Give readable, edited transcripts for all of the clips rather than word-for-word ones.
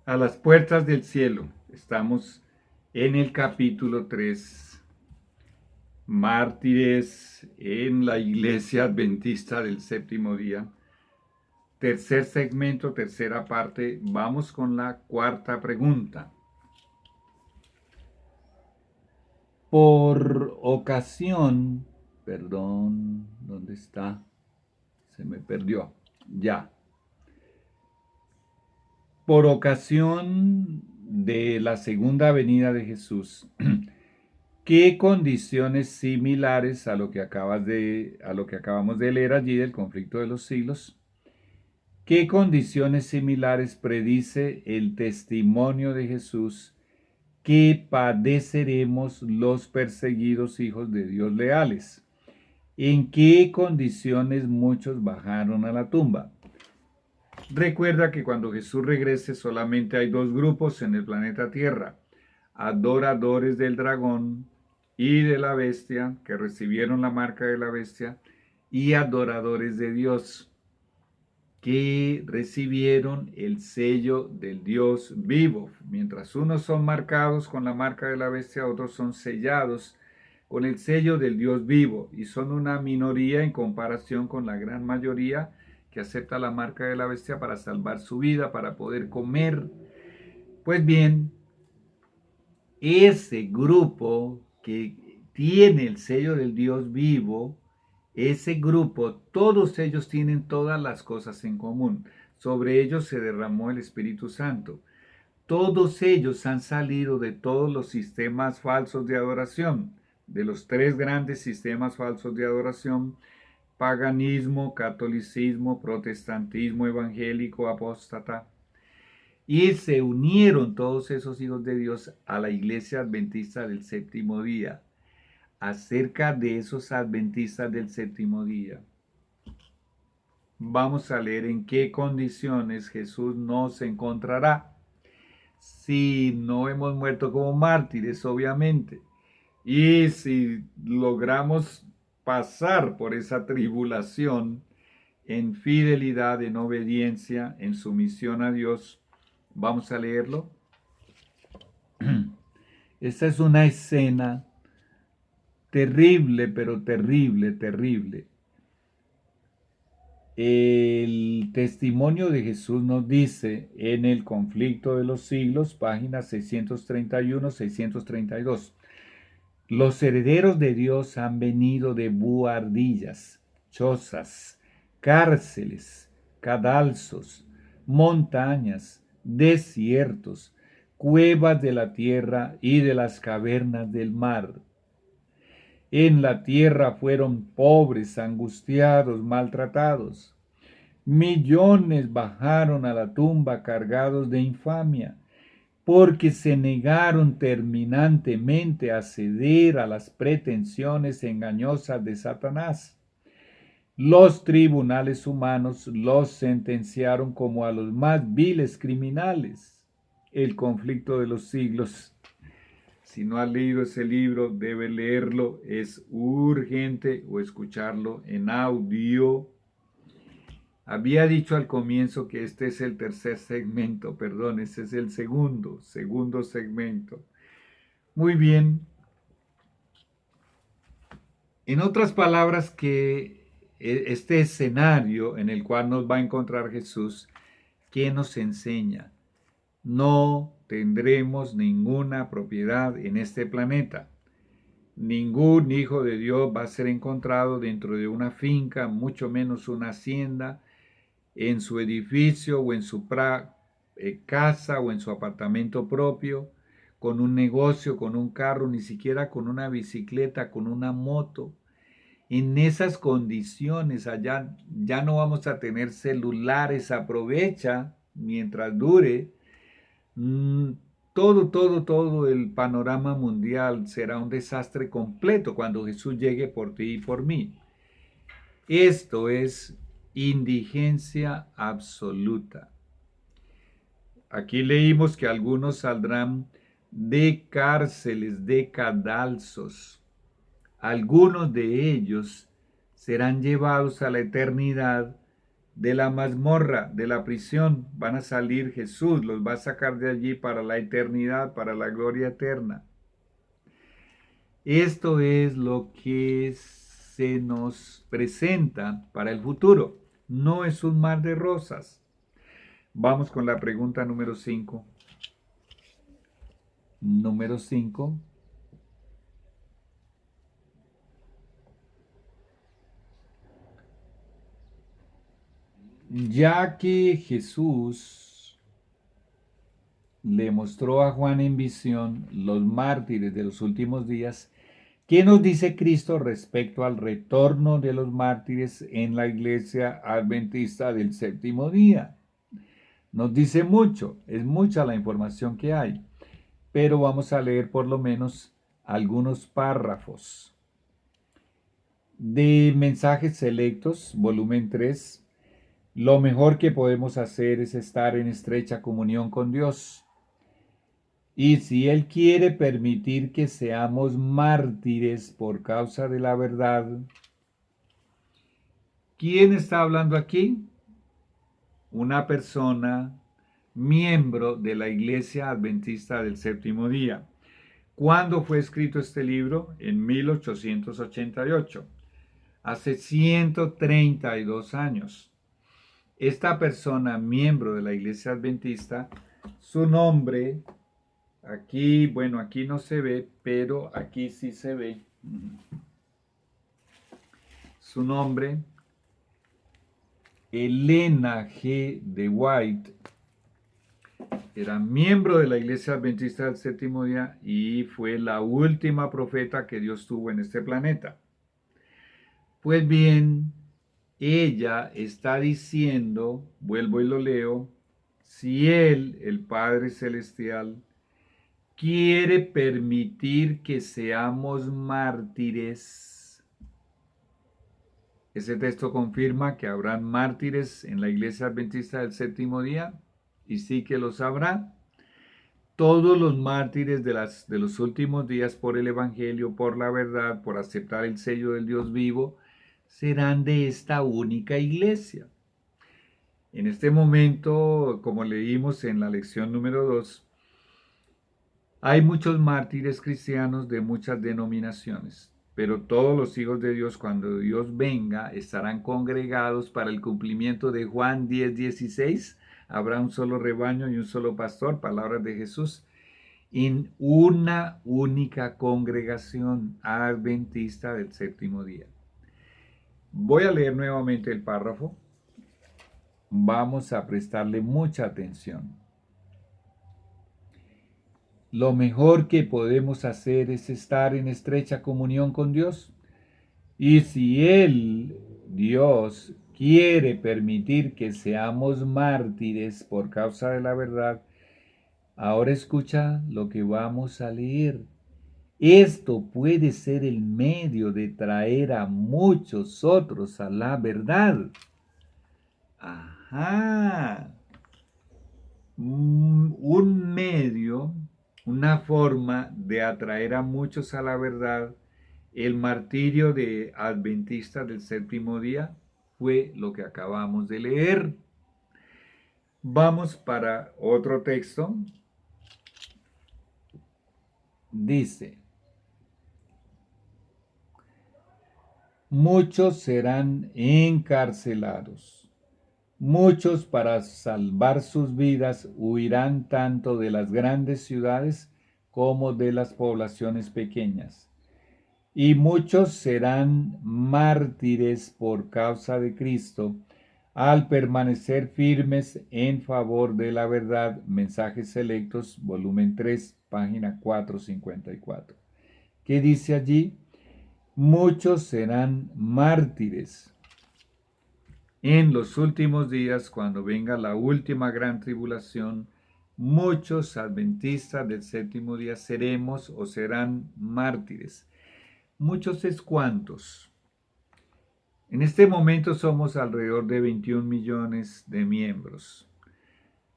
A las puertas del cielo. Estamos en el capítulo 3. Mártires en la iglesia adventista del séptimo día. Tercer segmento, tercera parte. Vamos con la cuarta pregunta. Por ocasión, perdón, ¿dónde está? Se me perdió. Ya. Por ocasión de la segunda venida de Jesús, ¿qué condiciones similares a lo que acabamos de leer allí del conflicto de los siglos? ¿Qué condiciones similares predice el testimonio de Jesús que padeceremos los perseguidos hijos de Dios leales? ¿En qué condiciones muchos bajaron a la tumba? Recuerda que cuando Jesús regrese solamente hay dos grupos en el planeta Tierra: adoradores del dragón y de la bestia, que recibieron la marca de la bestia, y adoradores de Dios, que recibieron el sello del Dios vivo. Mientras unos son marcados con la marca de la bestia, otros son sellados con el sello del Dios vivo, y son una minoría en comparación con la gran mayoría que acepta la marca de la bestia para salvar su vida, para poder comer. Pues bien, ese grupo que tiene el sello del Dios vivo, ese grupo, todos ellos tienen todas las cosas en común. Sobre ellos se derramó el Espíritu Santo. Todos ellos han salido de todos los sistemas falsos de adoración, de los tres grandes sistemas falsos de adoración: paganismo, catolicismo, protestantismo evangélico, apóstata. Y se unieron todos esos hijos de Dios a la iglesia adventista del séptimo día. Acerca de esos adventistas del séptimo día, vamos a leer en qué condiciones Jesús nos encontrará. Si no hemos muerto como mártires, obviamente, y si logramos pasar por esa tribulación en fidelidad, en obediencia, en sumisión a Dios. Vamos a leerlo. Esta es una escena terrible, pero terrible, terrible. El testimonio de Jesús nos dice en el conflicto de los siglos, páginas 631-632. Los herederos de Dios han venido de buhardillas, chozas, cárceles, cadalzos, montañas, desiertos, cuevas de la tierra y de las cavernas del mar. En la tierra fueron pobres, angustiados, maltratados. Millones bajaron a la tumba cargados de infamia, porque se negaron terminantemente a ceder a las pretensiones engañosas de Satanás. Los tribunales humanos los sentenciaron como a los más viles criminales. El conflicto de los siglos. Si no has leído ese libro, debe leerlo. Es urgente, o escucharlo en audio. Había dicho al comienzo que este es el tercer segmento, perdón, este es el segundo segmento. Muy bien. En otras palabras, que este escenario en el cual nos va a encontrar Jesús, ¿qué nos enseña? No tendremos ninguna propiedad en este planeta. Ningún hijo de Dios va a ser encontrado dentro de una finca, mucho menos una hacienda, en su edificio o en su casa o en su apartamento propio, con un negocio, con un carro, ni siquiera con una bicicleta, con una moto. En esas condiciones allá ya no vamos a tener celulares. Aprovecha mientras dure. Todo el panorama mundial será un desastre completo cuando Jesús llegue por ti y por mí. Esto es indigencia absoluta. Aquí leímos que algunos saldrán de cárceles, de cadalsos. Algunos de ellos serán llevados a la eternidad de la mazmorra, de la prisión, van a salir. Jesús los va a sacar de allí para la eternidad, para la gloria eterna. Esto es lo que se nos presenta para el futuro. No es un mar de rosas. Vamos con la pregunta número 5. Número 5. Ya que Jesús le mostró a Juan en visión los mártires de los últimos días, ¿qué nos dice Cristo respecto al retorno de los mártires en la iglesia adventista del séptimo día? Nos dice mucho, es mucha la información que hay, pero vamos a leer por lo menos algunos párrafos. De Mensajes Selectos, volumen 3. Lo mejor que podemos hacer es estar en estrecha comunión con Dios. Y si Él quiere permitir que seamos mártires por causa de la verdad, ¿quién está hablando aquí? Una persona, miembro de la Iglesia Adventista del Séptimo Día. ¿Cuándo fue escrito este libro? En 1888, hace 132 años. Esta persona, miembro de la Iglesia Adventista, su nombre, aquí, bueno, aquí no se ve, pero aquí sí se ve. Su nombre, Elena G. de White, era miembro de la Iglesia Adventista del Séptimo Día y fue la última profeta que Dios tuvo en este planeta. Pues bien, ella está diciendo, vuelvo y lo leo, si Él, el Padre Celestial, quiere permitir que seamos mártires. Ese texto confirma que habrán mártires en la Iglesia Adventista del Séptimo Día, y sí que los habrá. Todos los mártires de los últimos días por el Evangelio, por la verdad, por aceptar el sello del Dios vivo, serán de esta única iglesia. En este momento, como leímos en la lección número 2, hay muchos mártires cristianos de muchas denominaciones, pero todos los hijos de Dios, cuando Dios venga, estarán congregados para el cumplimiento de Juan 10:16. Habrá un solo rebaño y un solo pastor, palabras de Jesús, en una única congregación adventista del séptimo día. Voy a leer nuevamente el párrafo. Vamos a prestarle mucha atención. Lo mejor que podemos hacer es estar en estrecha comunión con Dios. Y si Él, Dios, quiere permitir que seamos mártires por causa de la verdad, ahora escucha lo que vamos a leer. Esto puede ser el medio de traer a muchos otros a la verdad. Ajá. Un medio, una forma de atraer a muchos a la verdad. El martirio de adventistas del séptimo día fue lo que acabamos de leer. Vamos para otro texto. Dice: muchos serán encarcelados. Muchos, para salvar sus vidas, huirán tanto de las grandes ciudades como de las poblaciones pequeñas. Y muchos serán mártires por causa de Cristo, al permanecer firmes en favor de la verdad. Mensajes Selectos, volumen 3, página 454. ¿Qué dice allí? Muchos serán mártires. En los últimos días, cuando venga la última gran tribulación, muchos adventistas del séptimo día seremos o serán mártires. Muchos es cuántos. En este momento somos alrededor de 21 millones de miembros.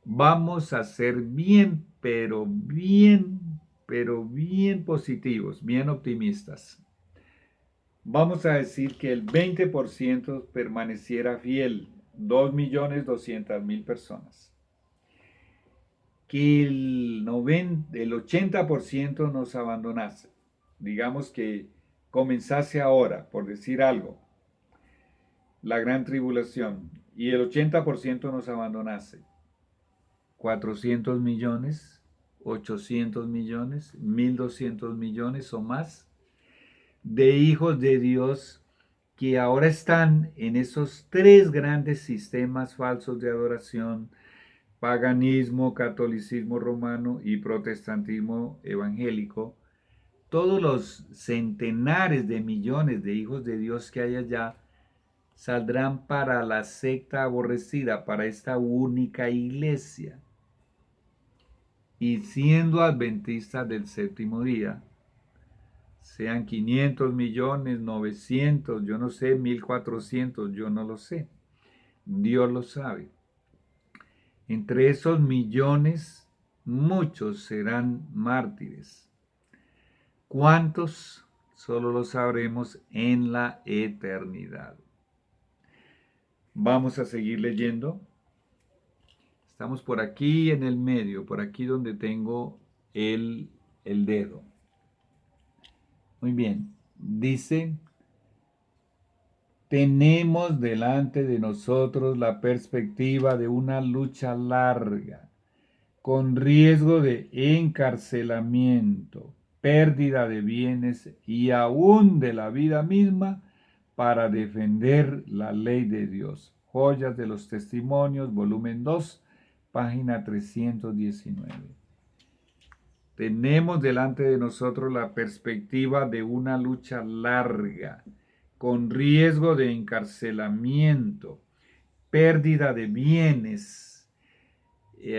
Vamos a ser bien positivos, bien optimistas. Vamos a decir que el 20% permaneciera fiel 2.200.000 personas. Que el 80% nos abandonase. Digamos que comenzase ahora, por decir algo, la gran tribulación, y el 80% nos abandonase. 400 millones, 800 millones, 1.200 millones o más de hijos de Dios que ahora están en esos tres grandes sistemas falsos de adoración: paganismo, catolicismo romano y protestantismo evangélico. Todos los centenares de millones de hijos de Dios que hay allá saldrán para la secta aborrecida, para esta única iglesia. Y siendo adventistas del séptimo día, sean 500 millones, 900, yo no sé, 1.400, yo no lo sé. Dios lo sabe. Entre esos millones, muchos serán mártires. ¿Cuántos? Solo lo sabremos en la eternidad. Vamos a seguir leyendo. Estamos por aquí en el medio, por aquí donde tengo el dedo. Muy bien. Dice: tenemos delante de nosotros la perspectiva de una lucha larga, con riesgo de encarcelamiento, pérdida de bienes y aún de la vida misma para defender la ley de Dios. Joyas de los Testimonios, volumen 2, página 319. Tenemos delante de nosotros la perspectiva de una lucha larga, con riesgo de encarcelamiento, pérdida de bienes.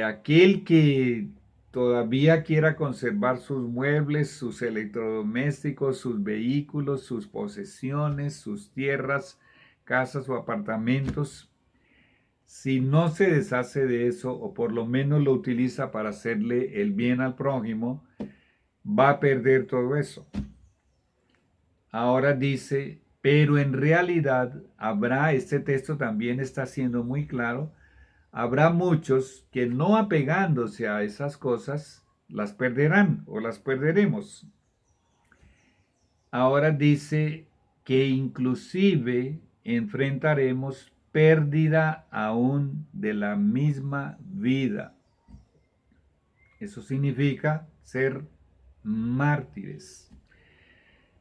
Aquel que todavía quiera conservar sus muebles, sus electrodomésticos, sus vehículos, sus posesiones, sus tierras, casas o apartamentos, si no se deshace de eso, o por lo menos lo utiliza para hacerle el bien al prójimo, va a perder todo eso. Ahora dice, pero en realidad habrá, este texto también está siendo muy claro, habrá muchos que no apegándose a esas cosas, las perderán o las perderemos. Ahora dice que inclusive enfrentaremos pérdida aún de la misma vida. Eso significa ser mártires.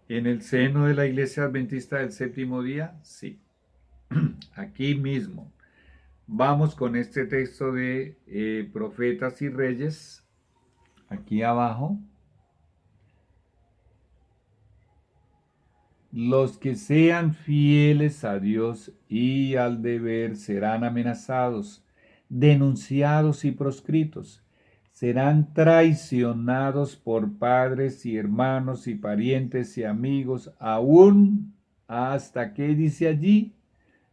¿En el seno de la Iglesia Adventista del Séptimo Día? Sí. Aquí mismo. Vamos con este texto de Profetas y Reyes. Aquí abajo. Los que sean fieles a Dios y al deber serán amenazados, denunciados y proscritos. Serán traicionados por padres y hermanos y parientes y amigos, aún hasta, ¿qué dice allí?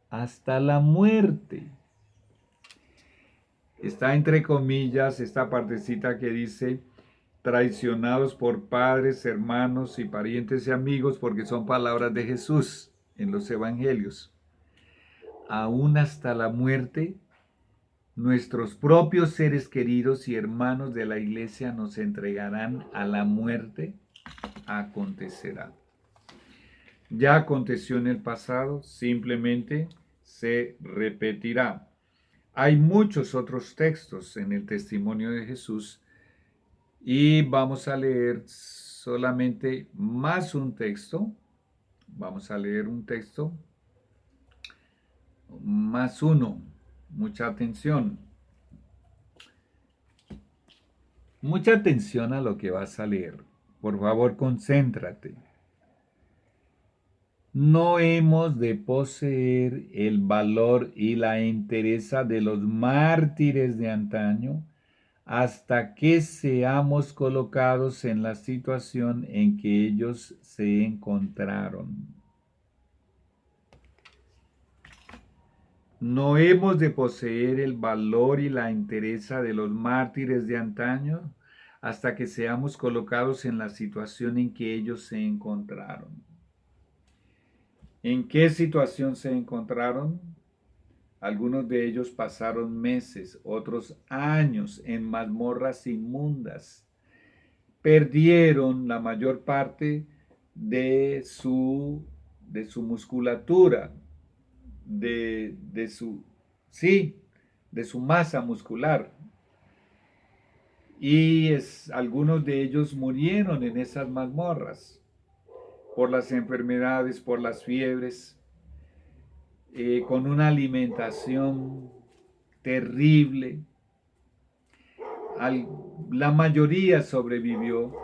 Hasta la muerte. Está entre comillas esta partecita que dice traicionados por padres, hermanos y parientes y amigos, porque son palabras de Jesús en los evangelios. Aún hasta la muerte, nuestros propios seres queridos y hermanos de la iglesia nos entregarán a la muerte. Acontecerá. Ya aconteció en el pasado, simplemente se repetirá. Hay muchos otros textos en el testimonio de Jesús y vamos a leer solamente más un texto. Vamos a leer un texto más uno. Mucha atención. Mucha atención a lo que vas a leer. Por favor, concéntrate. No hemos de poseer el valor y la entereza de los mártires de antaño hasta que seamos colocados en la situación en que ellos se encontraron. No hemos de poseer el valor y la entereza de los mártires de antaño hasta que seamos colocados en la situación en que ellos se encontraron. ¿En qué situación se encontraron? Algunos de ellos pasaron meses, otros años en mazmorras inmundas. Perdieron la mayor parte de su musculatura, de su, sí, de su masa muscular. Y algunos de ellos murieron en esas mazmorras por las enfermedades, por las fiebres, con una alimentación terrible. La mayoría sobrevivió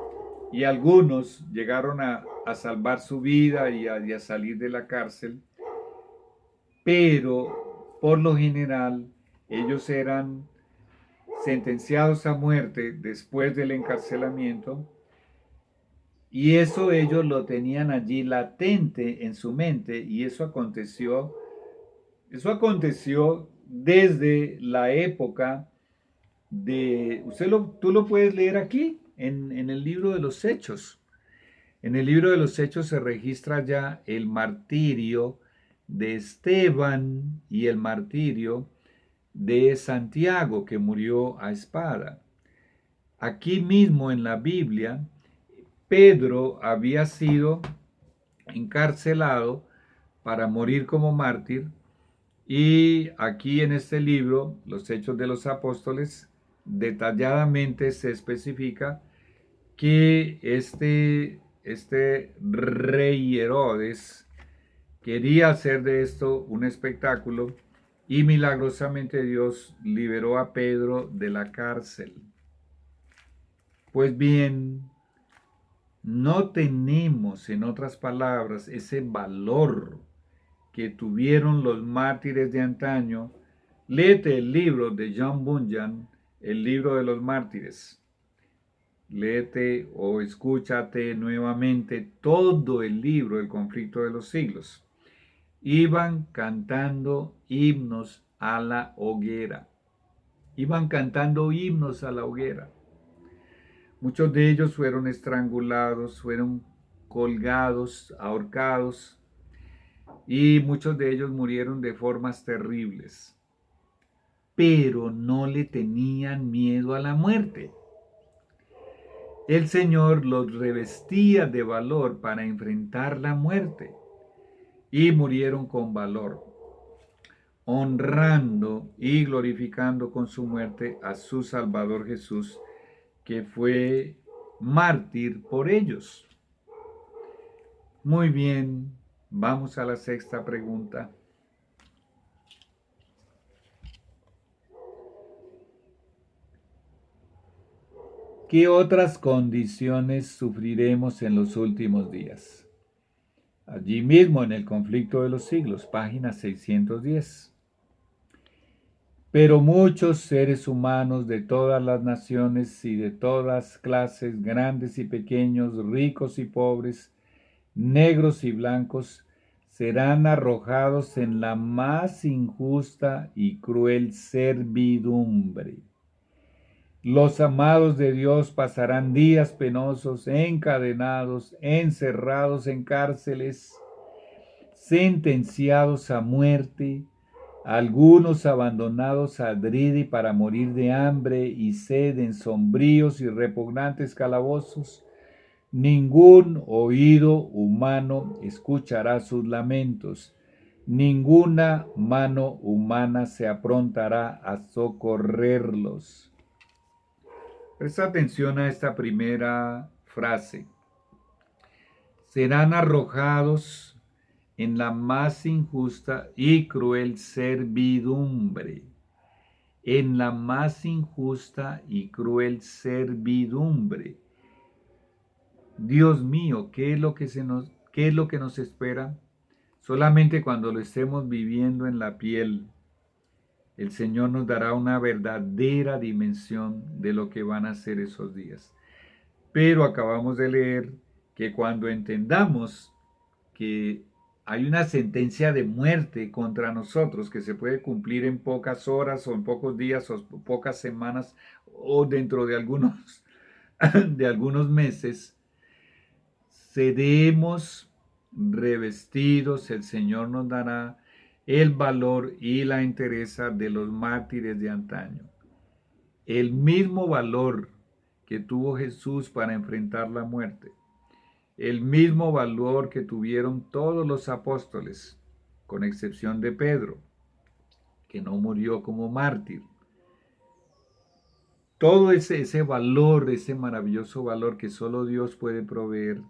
y algunos llegaron a salvar su vida y a salir de la cárcel, pero por lo general ellos eran sentenciados a muerte después del encarcelamiento, y eso ellos lo tenían allí latente en su mente, y eso aconteció desde la época de, tú lo puedes leer aquí, en el libro de los Hechos. En el libro de los Hechos se registra ya el martirio de Esteban y el martirio de Santiago, que murió a espada. Aquí mismo en la Biblia, Pedro había sido encarcelado para morir como mártir, y aquí en este libro, Los Hechos de los Apóstoles, detalladamente se especifica que este rey Herodes quería hacer de esto un espectáculo, y milagrosamente Dios liberó a Pedro de la cárcel. Pues bien, no tenemos, en otras palabras, ese valor que tuvieron los mártires de antaño. Léete el libro de John Bunyan, el libro de los mártires. Léete o escúchate nuevamente todo el libro del conflicto de los siglos. Iban cantando himnos a la hoguera. Iban cantando himnos a la hoguera. Muchos de ellos fueron estrangulados, fueron colgados, ahorcados, y muchos de ellos murieron de formas terribles. Pero no le tenían miedo a la muerte. El Señor los revestía de valor para enfrentar la muerte, y murieron con valor, honrando y glorificando con su muerte a su Salvador Jesús, que fue mártir por ellos. Muy bien, vamos a la sexta pregunta. ¿Qué otras condiciones sufriremos en los últimos días? Allí mismo en el conflicto de los siglos, página 610. Pero muchos seres humanos de todas las naciones y de todas clases, grandes y pequeños, ricos y pobres, negros y blancos, serán arrojados en la más injusta y cruel servidumbre. Los amados de Dios pasarán días penosos, encadenados, encerrados en cárceles, sentenciados a muerte, algunos abandonados adrede para morir de hambre y sed en sombríos y repugnantes calabozos. Ningún oído humano escuchará sus lamentos, ninguna mano humana se aprontará a socorrerlos. Presta atención a esta primera frase. Serán arrojados en la más injusta y cruel servidumbre. En la más injusta y cruel servidumbre. Dios mío, ¿qué es lo que nos espera? Solamente cuando lo estemos viviendo en la piel, el Señor nos dará una verdadera dimensión de lo que van a ser esos días. Pero acabamos de leer que cuando entendamos que hay una sentencia de muerte contra nosotros que se puede cumplir en pocas horas o en pocos días o pocas semanas o dentro de algunos meses, seremos revestidos, el Señor nos dará el valor y la entereza de los mártires de antaño. El mismo valor que tuvo Jesús para enfrentar la muerte, el mismo valor que tuvieron todos los apóstoles, con excepción de Pedro, que no murió como mártir. Todo ese valor, ese maravilloso valor que solo Dios puede proveer,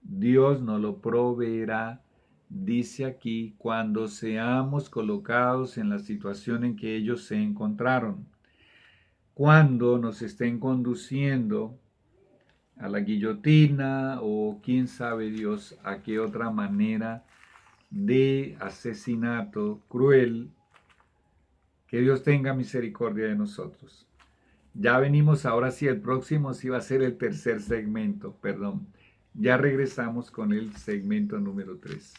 Dios nos lo proveerá, dice aquí, cuando seamos colocados en la situación en que ellos se encontraron, cuando nos estén conduciendo a la guillotina o quién sabe Dios a qué otra manera de asesinato cruel. Que Dios tenga misericordia de nosotros. Ya venimos, ahora sí, el próximo sí va a ser el tercer segmento, perdón. Ya regresamos con el segmento número 3.